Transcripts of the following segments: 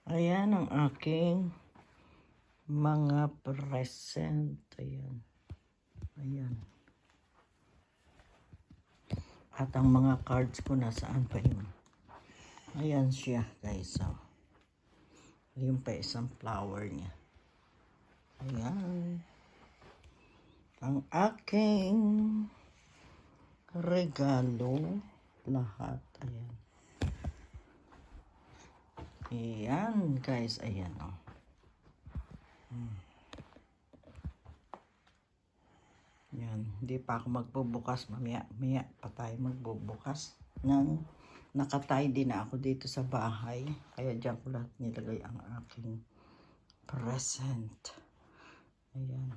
Ayan ang aking mga present. Ayan. Ayan. At ang mga cards ko nasaan pa yun. Ayan siya guys. So, ayun pa isang flower niya. Ayan. Ang aking regalo. Lahat. Ayan. Ayan guys, ayan o. Ayan, hindi pa ako magbubukas, mamaya pa tayo magbubukas ng nakatay din na ako dito sa bahay, kaya dyan ko lahat nilagay ang aking present. Ayan,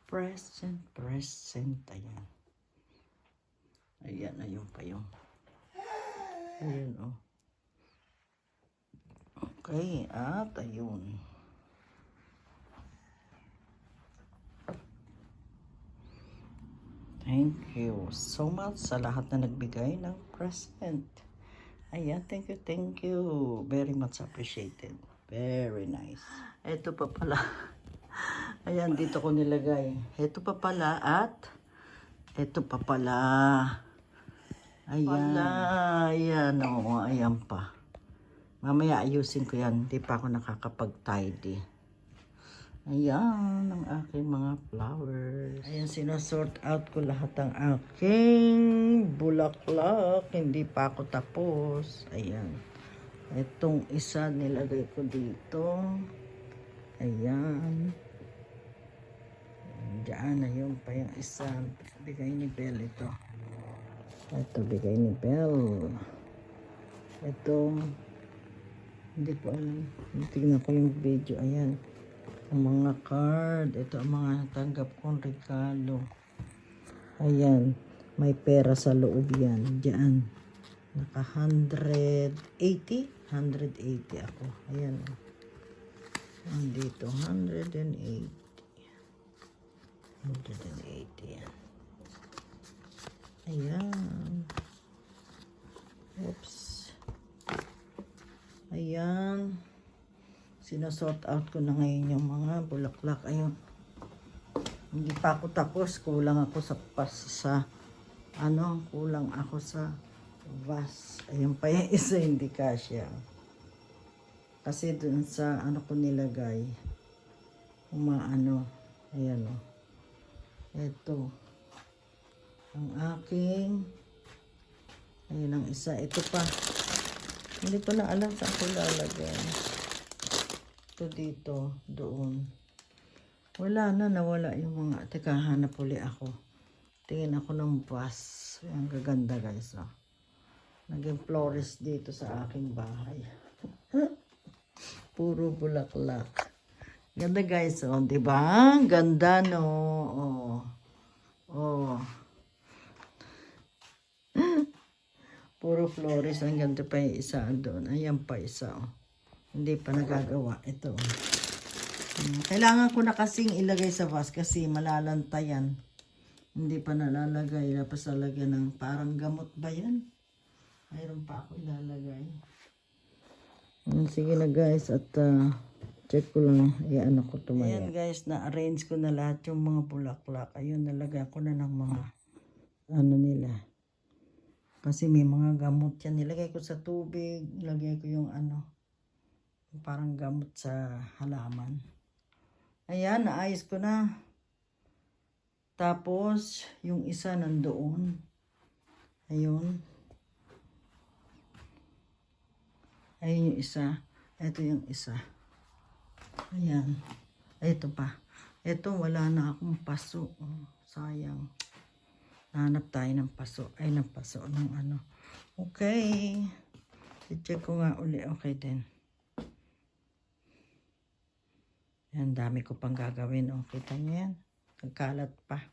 present, ayan. Ayun pa yung ayun o. Okay, at ayun. Thank you so much sa lahat na nagbigay ng present. Ayan, thank you. Very much appreciated. Very nice. Ito pa pala. Ayan, dito ko nilagay. Ito pa pala at ito pa pala. Ayan. Ayan, oo, ayan pa. Mamaya ayusin ko yan. Hindi pa ako nakakapag-tidy. Ayan, ang aking mga flowers. Ayan, sinasort out ko lahat ang aking bulaklak. Hindi pa ako tapos. Ayan. Itong isa nilagay ko dito. Ayan. Diyan, ayun pa yung isa. Bigay ni Belle ito. Ito, bigay ni Belle. Ito, hindi ko alam. Tignan ko yung video. Ayan. Ang mga card. Ito ang mga natanggap kong regalo. Ayan. May pera sa loob yan. Diyan. Naka 180. 180 ako. Ayan. Dito. 180. 180 yan. Ayan. Oops. Ayan. Sinasort out ko na ngayon yung mga bulaklak. Ayun. Hindi pa ako tapos. Kulang ako kulang ako sa vase. Ayun pa yung isa, hindi kasya. Kasi dun sa ko nilagay. Ayan o. Ito. Ang aking. Ayun ang isa. Ito pa. Hindi ko na alam saan ko lalagay. Ito dito, doon. Wala na, nawala yung mga. Teka, hanap uli ako. Tingin ako ng bus. Ang gaganda guys. Oh. Naging florist dito sa aking bahay. Puro bulaklak. Ganda guys. Oh, diba? Ganda no. Oh. Oh. Puro florist. Ang ganda pa yung isa doon. Ayan pa isa. Oh. Hindi pa nagagawa. Ito. Kailangan ko na kasing ilagay sa vase kasi malalantayan. Hindi pa nalalagay. Tapos lalagyan ng parang gamot ba yan? Mayroon pa ako ilalagay. Sige na guys. At check ko lang. Iyan ko tumaya. Ayan guys. Na-arrange ko na lahat yung mga bulaklak. Ayun. Nalagyan ko na ng mga nila. Kasi may mga gamot yan. Nilagay ko sa tubig. Nilagay ko yung parang gamot sa halaman. Ayan, naayos ko na. Tapos, yung isa nandoon. Ayun. Ayun yung isa. Ito yung isa. Ayan. Ito pa. Ito, wala na akong paso. Oh, sayang. Nahanap tayo ng paso. Ay, ng paso. Ng Okay. I-check ko nga uli. Okay din. Yan, dami ko pang gagawin. O, kita nyo yan. Nagkalat pa.